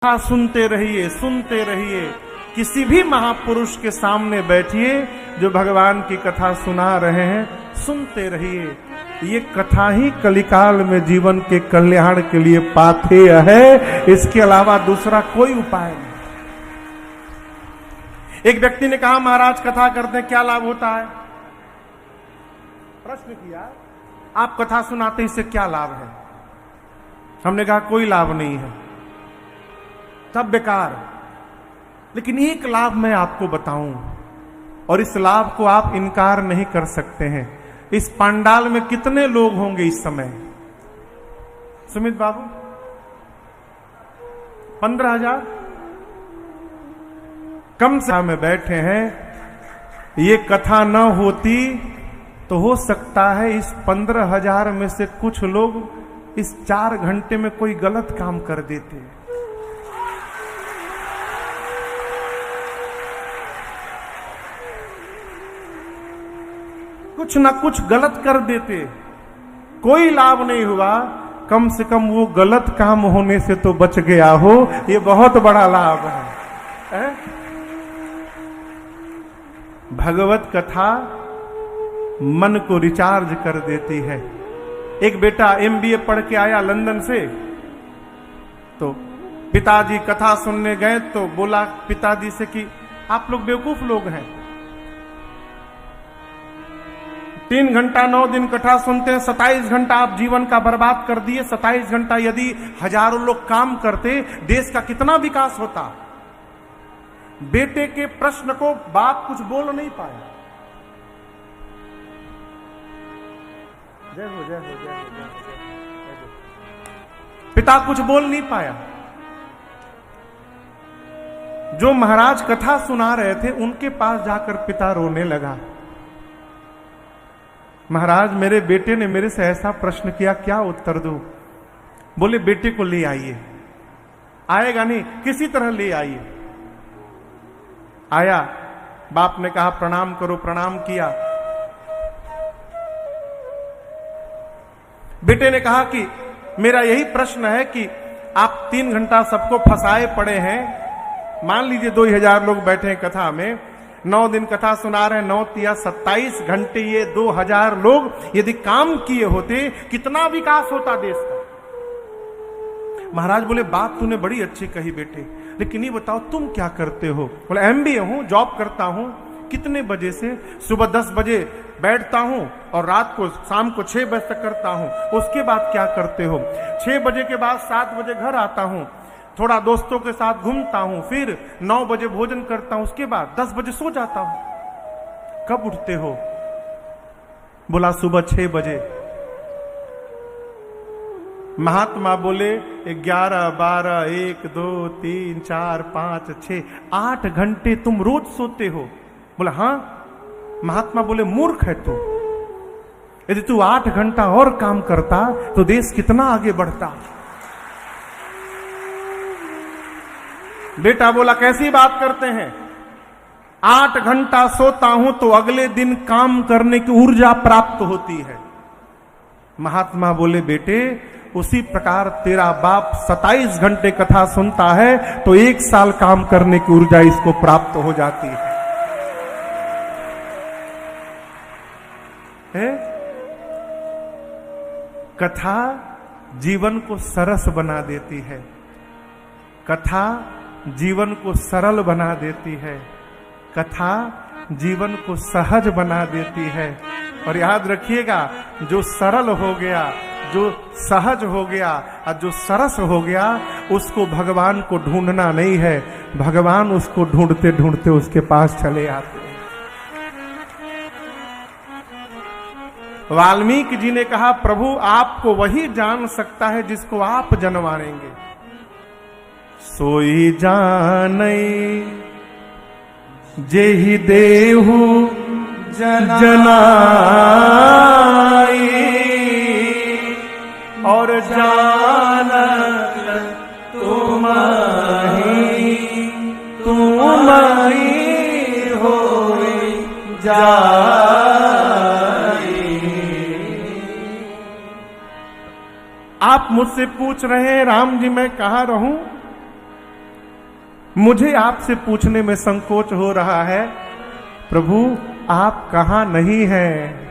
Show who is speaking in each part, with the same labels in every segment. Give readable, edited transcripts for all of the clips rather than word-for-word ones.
Speaker 1: कथा सुनते रहिए, सुनते रहिए। किसी भी महापुरुष के सामने बैठिए जो भगवान की कथा सुना रहे हैं, सुनते रहिए। ये कथा ही कलिकाल में जीवन के कल्याण के लिए पाथेय है, इसके अलावा दूसरा कोई उपाय नहीं। एक व्यक्ति ने कहा, महाराज कथा करते हैं क्या लाभ होता है? प्रश्न किया, आप कथा सुनाते इससे क्या लाभ है? हमने कहा कोई लाभ नहीं है, सब बेकार। लेकिन एक लाभ मैं आपको बताऊं, और इस लाभ को आप इनकार नहीं कर सकते हैं। इस पंडाल में कितने लोग होंगे इस समय? सुमित बाबू, 15,000 कम से में बैठे हैं। ये कथा न होती तो हो सकता है इस 15,000 में से कुछ लोग इस 4 घंटे में कोई गलत काम कर देते। कुछ ना कुछ गलत कर देते, कोई लाभ नहीं हुआ। कम से कम वो गलत काम होने से तो बच गया हो, ये बहुत बड़ा लाभ है। भगवत कथा मन को रिचार्ज कर देती है। एक बेटा MBA पढ़ के आया लंदन से, तो पिताजी कथा सुनने गए तो बोला पिताजी से कि आप लोग बेवकूफ लोग हैं, 3 घंटा 9 दिन कथा सुनते हैं, 27 घंटा आप जीवन का बर्बाद कर दिए। 27 घंटा यदि हजारों लोग काम करते, देश का कितना विकास होता। बेटे के प्रश्न को बाप कुछ बोल नहीं पाया। जय हो, जय हो, जय हो, जय हो। पिता कुछ बोल नहीं पाया। जो महाराज कथा सुना रहे थे उनके पास जाकर पिता रोने लगा। महाराज, मेरे बेटे ने मेरे से ऐसा प्रश्न किया, क्या उत्तर दूं? बोले बेटे को ले आइए। आएगा नहीं, किसी तरह ले आइए। आया, बाप ने कहा प्रणाम करो, प्रणाम किया। बेटे ने कहा कि मेरा यही प्रश्न है कि आप 3 घंटा सबको फंसाए पड़े हैं। मान लीजिए 2,000 लोग बैठे हैं कथा में, 9 दिन कथा सुना रहे हैं, 9 या 27 घंटे ये 2,000 लोग यदि काम किए होते, कितना विकास होता देश का। महाराज बोले बात तूने बड़ी अच्छी कही बेटे, लेकिन ये बताओ तुम क्या करते हो? बोले MBA हूं, जॉब करता हूं। कितने बजे से? सुबह 10 बजे बैठता हूं और रात को शाम को 6 बजे तक करता हूं। उसके बाद क्या करते हो? 6 बजे के बाद 7 बजे घर आता हूं, थोड़ा दोस्तों के साथ घूमता हूं, फिर 9 बजे भोजन करता हूं, उसके बाद 10 बजे सो जाता हूं। कब उठते हो? बोला सुबह 6 बजे। महात्मा बोले 11, 12, 1, 2, 3, 4, 5, 6, 8 घंटे तुम रोज सोते हो? बोला हां। महात्मा बोले मूर्ख है तू, यदि तू 8 घंटा और काम करता तो देश कितना आगे बढ़ता। बेटा बोला कैसी बात करते हैं? 8 घंटा सोता हूं तो अगले दिन काम करने की ऊर्जा प्राप्त होती है। महात्मा बोले बेटे, उसी प्रकार तेरा बाप 27 घंटे कथा सुनता है तो 1 साल काम करने की ऊर्जा इसको प्राप्त हो जाती है। कथा जीवन को सरस बना देती है, कथा जीवन को सरल बना देती है, कथा जीवन को सहज बना देती है। और याद रखिएगा, जो सरल हो गया, जो सहज हो गया और जो सरस हो गया, उसको भगवान को ढूंढना नहीं है, भगवान उसको ढूंढते ढूंढते उसके पास चले आते हैं। वाल्मीकि जी ने कहा प्रभु आपको वही जान सकता है जिसको आप जनवाएंगे। सोई जानै जेहि देहु जनाई, और जानत तुमहि तुमहि होई जाई। आप मुझसे पूछ रहे हैं राम जी मैं कहां रहूं? मुझे आपसे पूछने में संकोच हो रहा है, प्रभु आप कहां नहीं हैं?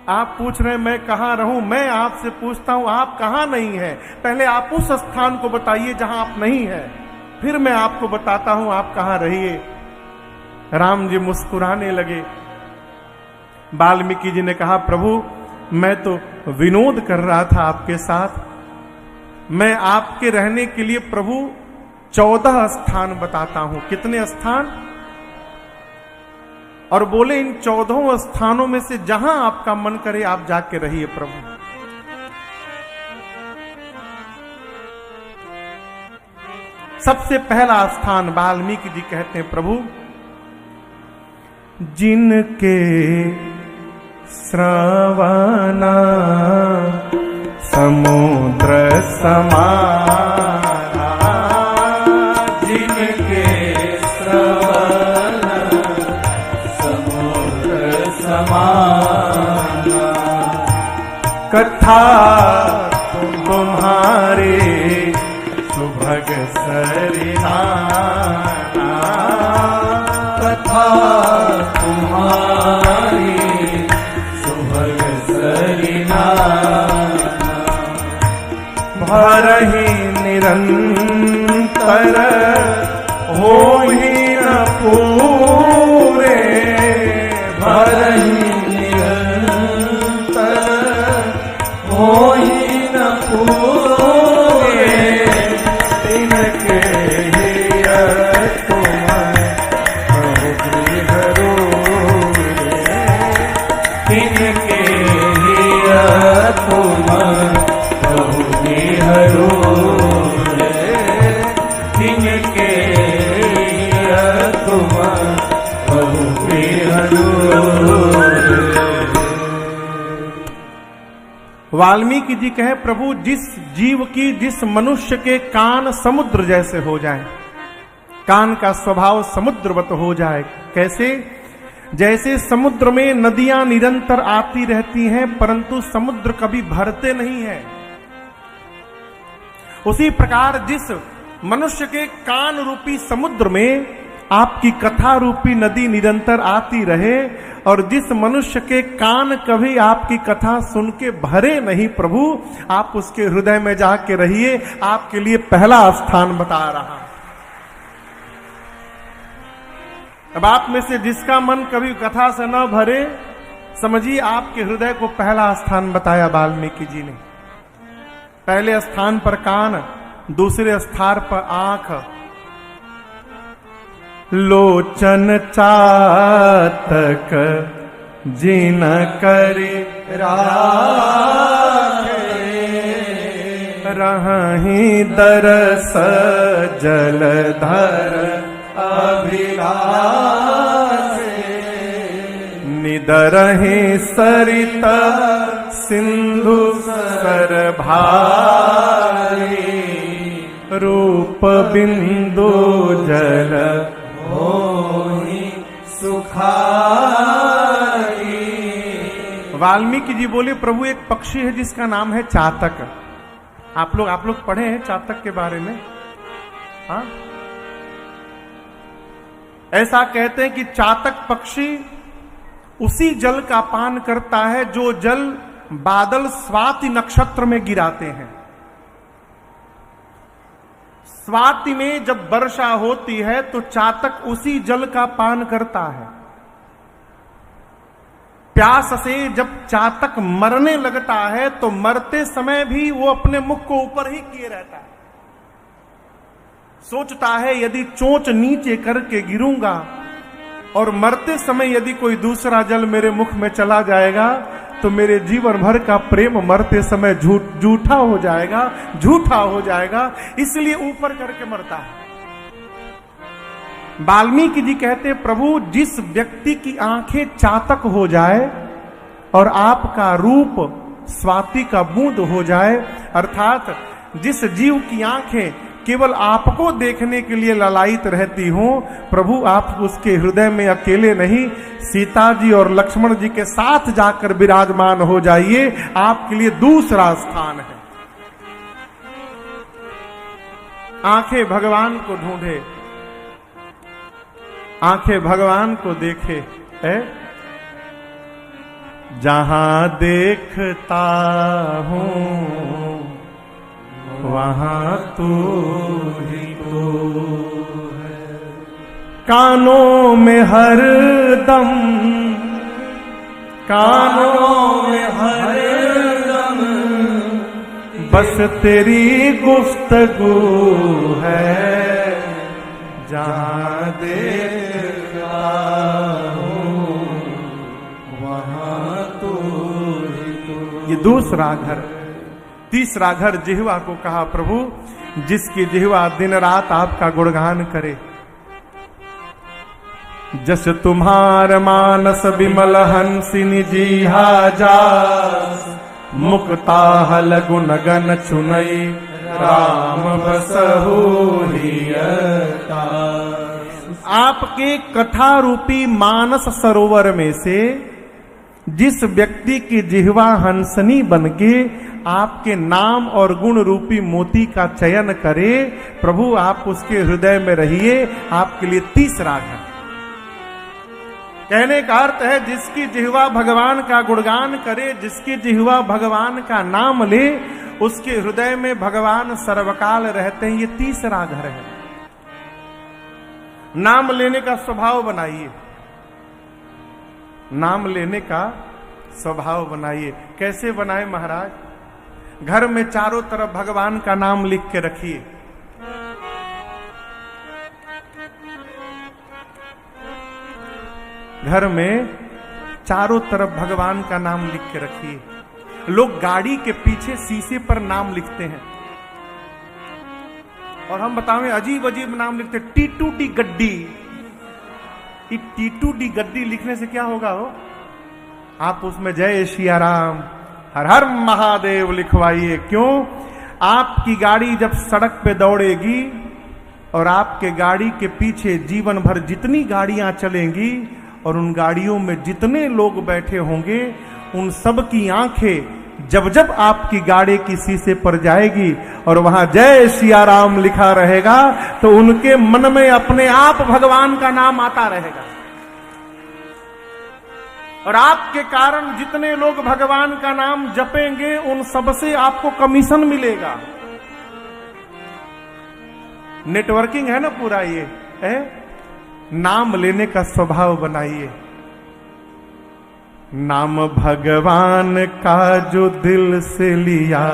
Speaker 1: आप पूछ रहे हैं मैं कहां रहूं, मैं आपसे पूछता हूं आप कहां नहीं है। पहले आप उस स्थान को बताइए जहां आप नहीं है, फिर मैं आपको बताता हूं आप कहां रहिए। राम जी मुस्कुराने लगे। वाल्मीकि जी ने कहा, प्रभु मैं तो विनोद कर रहा था आपके साथ। मैं आपके रहने के लिए प्रभु 14 स्थान बताता हूं। कितने स्थान? और बोले इन 14 स्थानों में से जहां आपका मन करे आप जाके रहिए प्रभु। सबसे पहला स्थान वाल्मीकि जी कहते हैं, प्रभु जिनके श्रवणा समुद्र समाना, जिनके श्रवणा समुद्र समाना, कथा तुम्हारे सुभग सरिहाना, कथा तुम्हारी सुभग सरिहाना, भरहि निरंतर होहि न पूरे, भरहि निरंतर होहि न पूरे, तिनके हिय तुम तिनके हिय तुम तिनके हिय तुम वाल्मीकि जी कहे, प्रभु जिस जीव की, जिस मनुष्य के कान समुद्र जैसे हो जाए, कान का स्वभाव समुद्रवत हो जाए। कैसे? जैसे समुद्र में नदियां निरंतर आती रहती हैं परंतु समुद्र कभी भरते नहीं है, उसी प्रकार जिस मनुष्य के कान रूपी समुद्र में आपकी कथा रूपी नदी निरंतर आती रहे, और जिस मनुष्य के कान कभी आपकी कथा सुन के भरे नहीं प्रभु, आप उसके हृदय में जाके रहिए। आपके लिए पहला स्थान बता रहा। अब आप में से जिसका मन कभी कथा से न भरे, समझिए आपके हृदय को पहला स्थान बताया वाल्मीकि जी ने। पहले स्थान पर कान, दूसरे स्थान पर आंख। लोचन चातक जिन करे राखे, रहहि दरस जलधर अभिलाषे, निदरहि सरित सिंधु सरभारी, रूप बिंदु जल होहि सुखारी। वाल्मीकि जी बोले, प्रभु एक पक्षी है जिसका नाम है चातक। आप लोग पढ़े हैं चातक के बारे में? हाँ, ऐसा कहते हैं कि चातक पक्षी उसी जल का पान करता है जो जल बादल स्वाति नक्षत्र में गिराते हैं। स्वाति में जब वर्षा होती है तो चातक उसी जल का पान करता है। प्यास से जब चातक मरने लगता है तो मरते समय भी वो अपने मुख को ऊपर ही किए रहता है। सोचता है यदि चोंच नीचे करके गिरूंगा और मरते समय यदि कोई दूसरा जल मेरे मुख में चला जाएगा तो मेरे जीवन भर का प्रेम मरते समय झूठा हो जाएगा, झूठा हो जाएगा, इसलिए ऊपर करके मरता है। वाल्मीकि जी कहते, प्रभु जिस व्यक्ति की आंखें चातक हो जाए और आपका रूप स्वाति का बूंद हो जाए, अर्थात जिस जीव की आंखें केवल आपको देखने के लिए ललायित रहती हो, प्रभु आप उसके हृदय में अकेले नहीं, सीता जी और लक्ष्मण जी के साथ जाकर विराजमान हो जाइए। आपके लिए दूसरा स्थान है। आंखें भगवान को ढूंढे, आंखें भगवान को देखे, है जहां देखता हूं वहां तू ही तो है। कानों में हर दम, कानों में हर दम बस तेरी गुफ्तगू है, जहां देखता हूं वहां तू ही तो। ये दूसरा घर। तीसरा घर जिह्वा को कहा, प्रभु जिसकी जिह्वा दिन रात आपका गुणगान करे, जस तुम्हार मानस विमल हंसिनी जीहा जास, मुक्ता हल गुण गन चुनई राम बसहु हियता। आपके कथा रूपी मानस सरोवर में से जिस व्यक्ति की जिह्वा हंसनी बनके आपके नाम और गुण रूपी मोती का चयन करे, प्रभु आप उसके हृदय में रहिए, आपके लिए तीसरा घर। कहने का अर्थ है जिसकी जिह्वा भगवान का गुणगान करे, जिसकी जिह्वा भगवान का नाम ले, उसके हृदय में भगवान सर्वकाल रहते हैं। ये तीसरा घर है। नाम लेने का स्वभाव बनाइए, नाम लेने का स्वभाव बनाइए। कैसे बनाए महाराज? घर में चारों तरफ भगवान का नाम लिख के रखिए। घर में चारों तरफ भगवान का नाम लिख के रखिए। लोग गाड़ी के पीछे शीशे पर नाम लिखते हैं, और हम बताएं अजीब अजीब नाम लिखते, टीटू डी गड्डी। टीटू डी गड्डी लिखने से क्या होगा? हो आप उसमें जय सिया राम हर हर महादेव लिखवाइए। क्यों? आपकी गाड़ी जब सड़क पे दौड़ेगी और आपके गाड़ी के पीछे जीवन भर जितनी गाड़ियां चलेंगी और उन गाड़ियों में जितने लोग बैठे होंगे, उन सब की आंखें जब जब आपकी गाड़ी की शीशे पर जाएगी और वहां जय सिया राम लिखा रहेगा, तो उनके मन में अपने आप भगवान का नाम आता रहेगा। और आपके कारण जितने लोग भगवान का नाम जपेंगे, उन सबसे आपको कमीशन मिलेगा। नेटवर्किंग है ना पूरा। ये है नाम लेने का स्वभाव बनाइए। नाम भगवान का जो दिल से लिया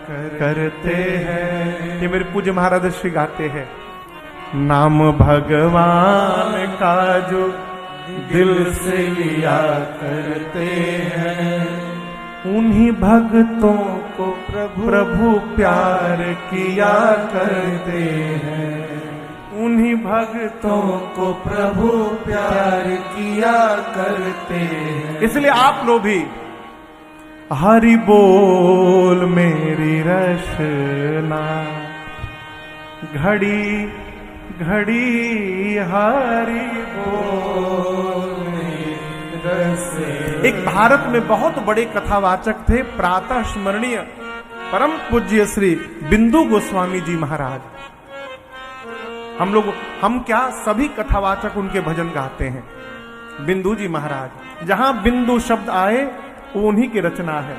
Speaker 1: करते हैं, ये मेरे पूज्य महाराज श्री गाते हैं। नाम भगवान का जो दिल से लिया करते हैं, उन्हीं भक्तों को प्रभु प्यार किया करते हैं, उन्हीं भक्तों को प्रभु प्यार किया करते हैं। इसलिए आप लोग भी हरि बोल मेरी रचना, घड़ी घड़ी हरि बोल मेरी रचना। एक भारत में बहुत बड़े कथावाचक थे, प्रातः स्मरणीय परम पूज्य श्री बिंदु गोस्वामी जी महाराज। हम क्या सभी कथावाचक उनके भजन गाते हैं। बिंदु जी महाराज, जहां बिंदु शब्द आए वो उन्हीं की रचना है।